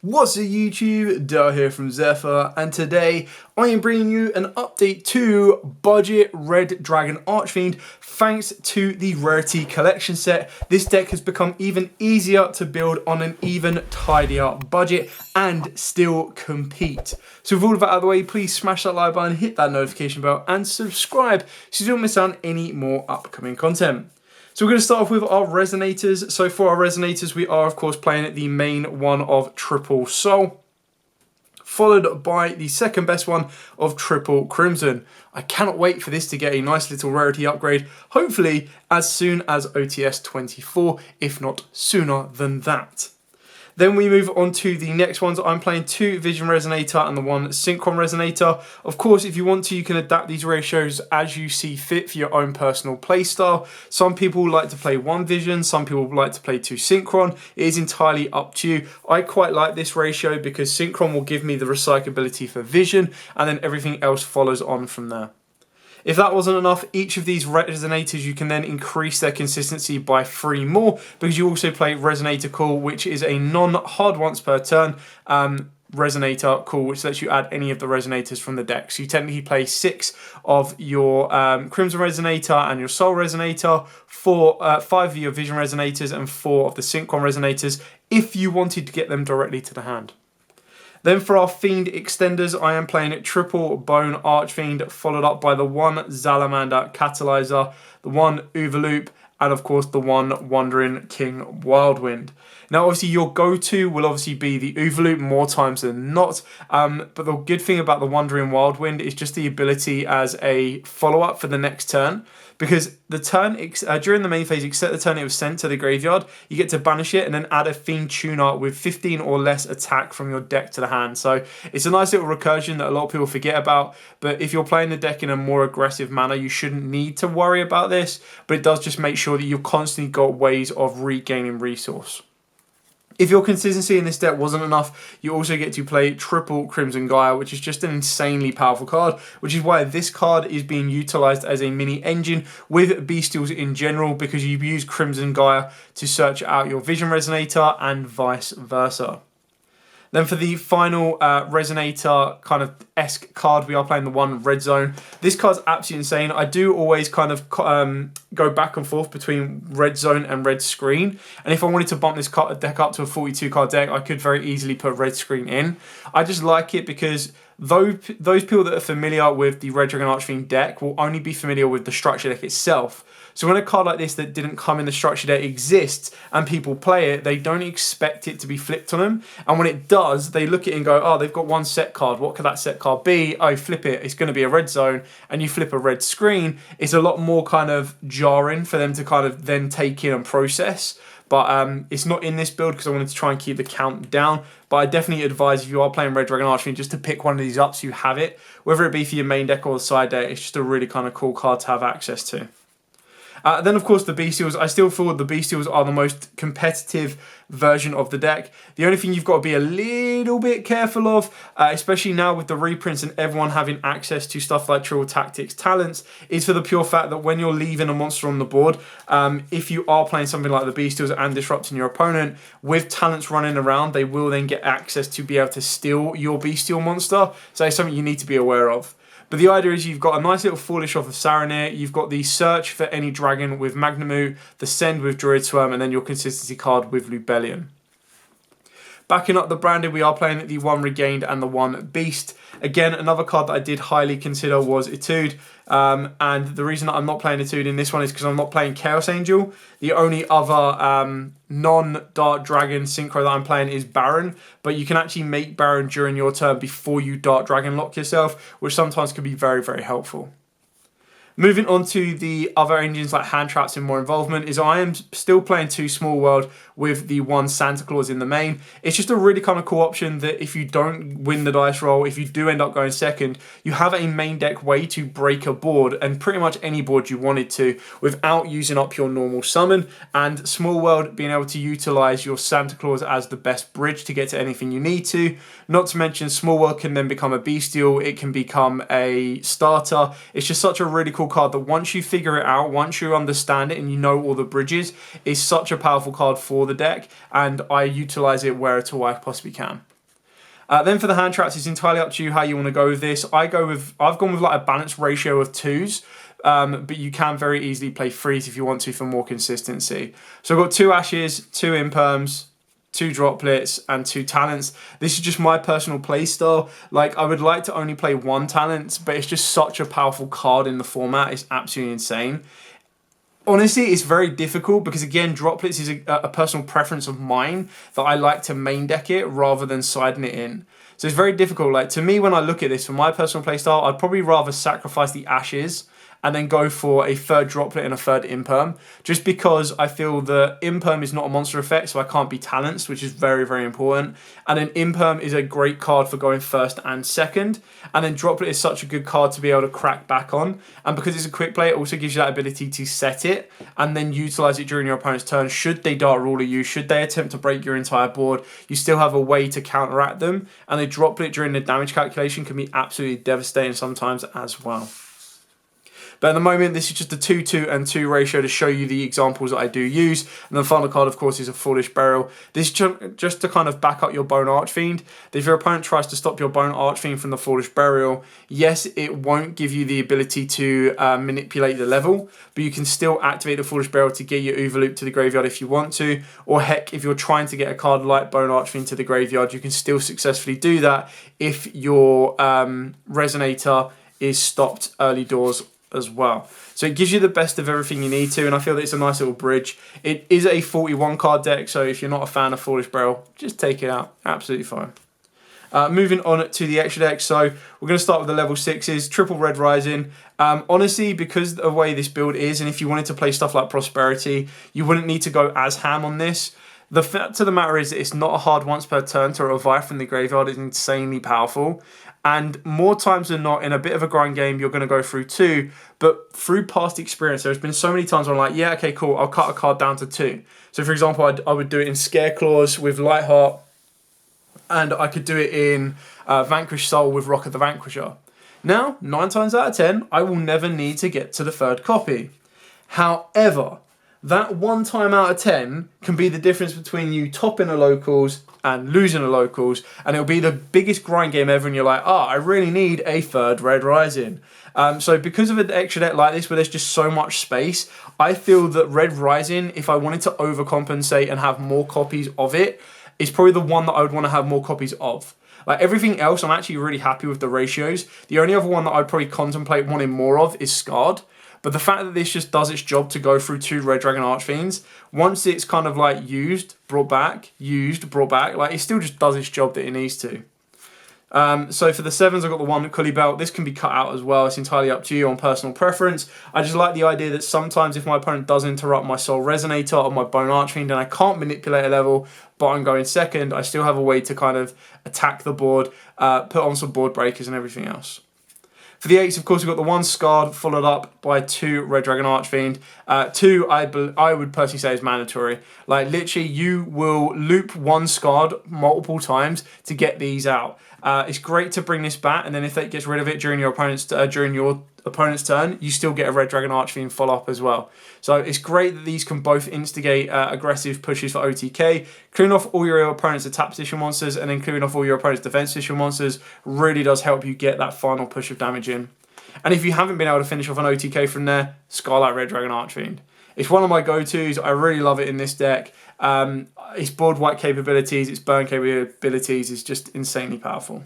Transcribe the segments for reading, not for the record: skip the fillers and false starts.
What's up YouTube, Dale here from Zephyr, and today I am bringing you an update to Budget Red Dragon Archfiend thanks to the Rarity Collection set. This deck has become even easier to build on an even tidier budget and still compete. So with all of that out of the way, please smash that like button, hit that notification bell and subscribe so you don't miss out on any more upcoming content. So we're going to start off with our Resonators. So for our Resonators, we are of course playing the main one of Triple Soul, followed by the second best one of Triple Crimson. I cannot wait for this to get a nice little rarity upgrade, hopefully as soon as OTS 24, if not sooner than that. Then we move on to the next ones. I'm playing 2 Vision Resonator and the 1 Synchron Resonator. Of course, if you want to, you can adapt these ratios as you see fit for your own personal playstyle. Some people like to play 1 Vision, some people like to play 2 Synchron. It is entirely up to you. I quite like this ratio because Synchron will give me the recyclability for Vision, and then everything else follows on from there. If that wasn't enough, each of these Resonators, you can then increase their consistency by 3 more because you also play Resonator Call, which is a non-hard once per turn Resonator Call, which lets you add any of the Resonators from the deck. So you technically play 6 of your Crimson Resonator and your Soul Resonator, 5 of your Vision Resonators and 4 of the Synchron Resonators if you wanted to get them directly to the hand. Then for our Fiend Extenders, I am playing Triple Bone Archfiend, followed up by the 1 Salamander Catalyzer, the 1 Overloop, and of course the 1 Wandering King Wildwind. Now obviously your go-to will obviously be the Overloop more times than not, but the good thing about the Wandering Wildwind is just the ability as a follow-up for the next turn, because the turn during the main phase, except the turn it was sent to the graveyard, you get to banish it and then add a Fiend Tuner with 15 or less attack from your deck to the hand. So it's a nice little recursion that a lot of people forget about, but if you're playing the deck in a more aggressive manner, you shouldn't need to worry about this, but it does just make sure that you've constantly got ways of regaining resource. If your consistency in this deck wasn't enough, you also get to play Triple Crimson Gaia, which is just an insanely powerful card, which is why this card is being utilized as a mini engine with Bestials in general, because you use Crimson Gaia to search out your Vision Resonator and vice versa. Then for the final Resonator kind of esque card, we are playing the 1 Red Zone. This card's absolutely insane. I do always kind of go back and forth between Red Zone and Red Screen. And if I wanted to bump this deck up to a 42 card deck, I could very easily put Red Screen in. I just like it because those people that are familiar with the Red Dragon Archfiend deck will only be familiar with the structure deck itself. So when a card like this that didn't come in the structure deck exists and people play it, they don't expect it to be flipped on them. And when it does, they look at it and go, oh, they've got 1 set card. What could that set card be? Oh, flip it. It's going to be a Red Zone. And you flip a Red Screen. It's a lot more kind of jarring for them to kind of then take in and process. But it's not in this build because I wanted to try and keep the count down. But I definitely advise if you are playing Red Dragon Archfiend just to pick one of these up so you have it. Whether it be for your main deck or the side deck, it's just a really kind of cool card to have access to. Then of course the Bestials, I still feel the Bestials are the most competitive version of the deck. The only thing you've got to be a little bit careful of, especially now with the reprints and everyone having access to stuff like Trill Tactics talents, is for the pure fact that when you're leaving a monster on the board, if you are playing something like the Bestials and disrupting your opponent, with talents running around, they will then get access to be able to steal your Bestial monster. So it's something you need to be aware of. But the idea is you've got a nice little Foolish off of Saranir, you've got the Search for any dragon with Magnamut, the Send with Druid Swarm, and then your consistency card with Lubellion. Backing up the branded, we are playing the 1 Regained and the 1 Beast. Again, another card that I did highly consider was Etude. And the reason that I'm not playing Etude in this one is because I'm not playing Chaos Angel. The only other non-Dark Dragon synchro that I'm playing is Baron. But you can actually make Baron during your turn before you Dark Dragon lock yourself, which sometimes can be very, very helpful. Moving on to the other engines like hand traps and more involvement is I am still playing 2 Small World with the 1 Santa Claus in the main. It's just a really kind of cool option that if you don't win the dice roll, if you do end up going second, you have a main deck way to break a board and pretty much any board you wanted to without using up your normal summon, and Small World being able to utilize your Santa Claus as the best bridge to get to anything you need to. Not to mention Small World can then become a Bestial, it can become a starter. It's just such a really cool card that once you figure it out, once you understand it and you know all the bridges, is such a powerful card for the deck, and I utilize it where at all I possibly can. Then for the hand traps, it's entirely up to you how you want to go with this. I've gone with like a balanced ratio of 2s, but you can very easily play 3s if you want to for more consistency. So I've got 2 ashes, 2 imperms, 2 droplets, and 2 talents. This is just my personal play style. Like, I would like to only play 1 talent, but it's just such a powerful card in the format. It's absolutely insane. Honestly, it's very difficult because, again, droplets is a personal preference of mine that I like to main deck it rather than siding it in. So it's very difficult. Like, to me, when I look at this, for my personal playstyle, I'd probably rather sacrifice the ashes and then go for a 3rd droplet and a 3rd imperm, just because I feel the imperm is not a monster effect, so I can't be talanced, which is very, very important. And then imperm is a great card for going 1st and 2nd, and then droplet is such a good card to be able to crack back on. And because it's a quick play, it also gives you that ability to set it and then utilize it during your opponent's turn. Should they dart ruler you, should they attempt to break your entire board, you still have a way to counteract them. And a droplet during the damage calculation can be absolutely devastating sometimes as well. But at the moment, this is just a 2-2 and 2 ratio to show you the examples that I do use. And the final card, of course, is a Foolish Burial. This is just to kind of back up your Bone Archfiend. If your opponent tries to stop your Bone Archfiend from the Foolish Burial, yes, it won't give you the ability to manipulate the level, but you can still activate the Foolish Burial to get your Overloop to the graveyard if you want to. Or heck, if you're trying to get a card like Bone Archfiend to the graveyard, you can still successfully do that if your Resonator is stopped early doors as well. So it gives you the best of everything you need to, and I feel that it's a nice little bridge. It is a 41 card deck, so if you're not a fan of Foolish Burial, just take it out. Absolutely fine. Moving on to the extra deck, so we're going to start with the level 6s, triple Red Rising. Honestly, because of the way this build is, and if you wanted to play stuff like Prosperity, you wouldn't need to go as ham on this. The fact of the matter is that it's not a hard once per turn to revive from the graveyard. Is insanely powerful. And more times than not, in a bit of a grind game, you're going to go through 2. But through past experience, there's been so many times where I'm like, yeah, okay, cool, I'll cut a card down to 2. So, for example, I would do it in Scare Claws with Lightheart. And I could do it in Vanquish Soul with Rock of the Vanquisher. Now, 9 times out of 10, I will never need to get to the 3rd copy. However, that 1 time out of 10 can be the difference between you topping a locals and losing a locals, and it'll be the biggest grind game ever, and you're like, I really need a 3rd Red Rising. So because of an extra deck like this where there's just so much space, I feel that Red Rising, if I wanted to overcompensate and have more copies of it, is probably the one that I would want to have more copies of. Like everything else, I'm actually really happy with the ratios. The only other one that I'd probably contemplate wanting more of is Scarred. But the fact that this just does its job to go through 2 Red Dragon Archfiends, once it's kind of like used, brought back, like it still just does its job that it needs to. So for the 7s, I've got the one Cully Belt. This can be cut out as well. It's entirely up to you on personal preference. I just like the idea that sometimes if my opponent does interrupt my Soul Resonator or my Bone Archfiend and I can't manipulate a level, but I'm going 2nd, I still have a way to kind of attack the board, put on some board breakers and everything else. For the 8s, of course, we've got the 1 Scarred, followed up by 2 Red Dragon Archfiend. 2, I would personally say is mandatory. Like, literally, you will loop 1 Scarred multiple times to get these out. It's great to bring this back, and then if it gets rid of it during your opponent's turn, you still get a Red Dragon Archfiend follow-up as well. So it's great that these can both instigate aggressive pushes for OTK. Clearing off all your opponent's attack position monsters and then clearing off all your opponent's defense position monsters really does help you get that final push of damage in. And if you haven't been able to finish off an OTK from there, Scarlet Red Dragon Archfiend. It's one of my go-tos. I really love it in this deck. Its board wipe capabilities, its burn capabilities is just insanely powerful.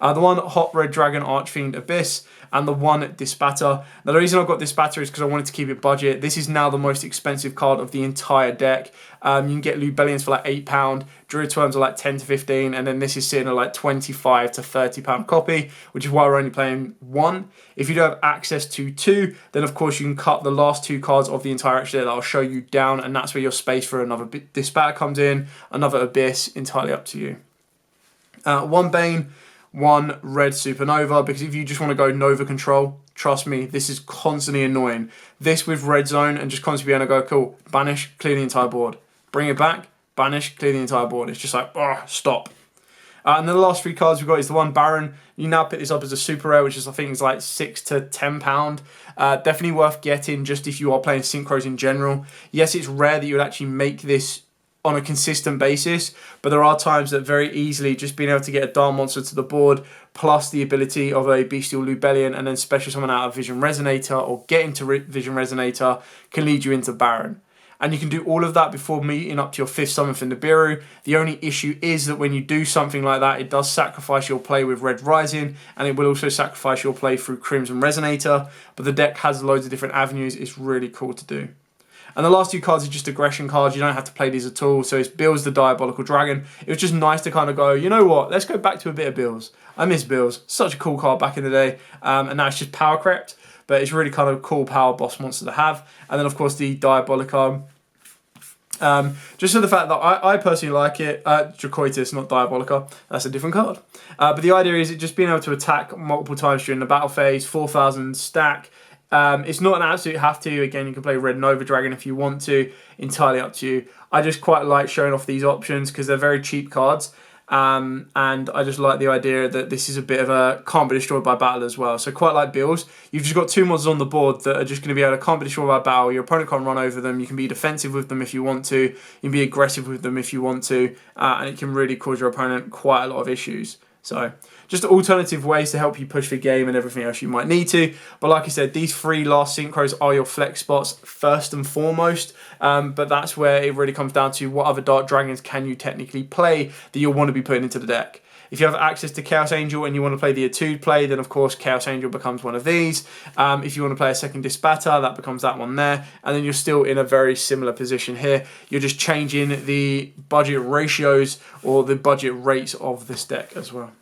The 1 Hot Red Dragon Archfiend Abyss, and the 1 Dispatter. Now the reason I've got Dispatter is because I wanted to keep it budget. This is now the most expensive card of the entire deck. You can get Lubellions for like £8, Druid Worms are like 10 to 15, and then this is sitting at like 25 to £30 copy, which is why we're only playing 1. If you don't have access to 2, then of course you can cut the last 2 cards of the entire extra deck that I'll show you down, and that's where your space for another Dispatter comes in, another Abyss, entirely up to you. 1 Bane, 1 Red Supernova, because if you just want to go Nova control, trust me, this is constantly annoying. This with Red Zone and just constantly being able to go, cool, banish, clear the entire board. Bring it back, banish, clear the entire board. It's just like, stop. And then the last 3 cards we've got is the 1 Baron. You now pick this up as a super rare, which is I think is like £6 to £10. Definitely worth getting just if you are playing synchros in general. Yes, it's rare that you would actually make this on a consistent basis, but there are times that very easily just being able to get a Dark monster to the board, plus the ability of a Bestial Lubellion, and then special summon out of Vision Resonator or get into Vision Resonator can lead you into Baron. And you can do all of that before meeting up to your 5th summon for Nibiru. The only issue is that when you do something like that, it does sacrifice your play with Red Rising, and it will also sacrifice your play through Crimson Resonator, but the deck has loads of different avenues. It's really cool to do. And the last 2 cards are just aggression cards. You don't have to play these at all. So it's Bills the Diabolical Dragon. It was just nice to kind of go, you know what, let's go back to a bit of Bills. I miss Bills. Such a cool card back in the day. And now it's just power crept, but it's really kind of cool power boss monster to have. And then of course the Diabolica. Just for the fact that I personally like it, Dracoitus, not Diabolica, that's a different card. But the idea is it just being able to attack multiple times during the battle phase, 4,000 stack. It's not an absolute have to. Again, you can play Red Nova Dragon if you want to, entirely up to you. I just quite like showing off these options because they're very cheap cards. And I just like the idea that this is a bit of a can't be destroyed by battle as well. So quite like Bills, you've just got 2 monsters on the board that are just going to be able to can't be destroyed by battle. Your opponent can't run over them. You can be defensive with them if you want to. You can be aggressive with them if you want to. And it can really cause your opponent quite a lot of issues. So just alternative ways to help you push the game and everything else you might need to. But like I said, these 3 last synchros are your flex spots first and foremost. But that's where it really comes down to what other Dark Dragons can you technically play that you'll want to be putting into the deck. If you have access to Chaos Angel and you want to play the Etude play, then of course Chaos Angel becomes one of these. If you want to play a second Dispatter, that becomes that one there. And then you're still in a very similar position here. You're just changing the budget ratios or the budget rates of this deck as well.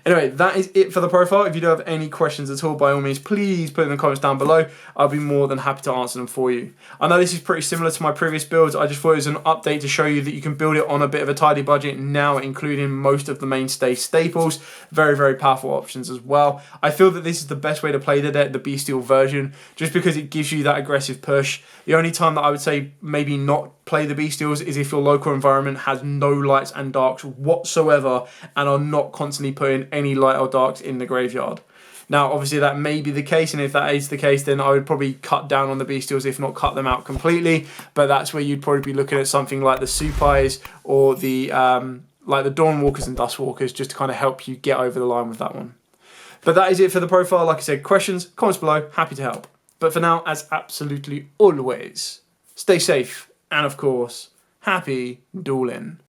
Anyway, that is it for the profile. If you do have any questions at all, by all means, please put in the comments down below. I'll be more than happy to answer them for you. I know this is pretty similar to my previous builds. I just thought it was an update to show you that you can build it on a bit of a tidy budget now, including most of the mainstay staples. Very, very powerful options as well. I feel that this is the best way to play the deck, the Bestial version, just because it gives you that aggressive push. The only time that I would say maybe not play the Bestials is if your local environment has no lights and darks whatsoever and are not constantly putting any light or darks in the graveyard. Now, obviously, that may be the case, and if that is the case, then I would probably cut down on the Bestials, if not cut them out completely. But that's where you'd probably be looking at something like the Supais or the like the Dawnwalkers and Dustwalkers, just to kind of help you get over the line with that one. But that is it for the profile. Like I said, questions, comments below, happy to help. But for now, as absolutely always, stay safe, and of course, happy dueling.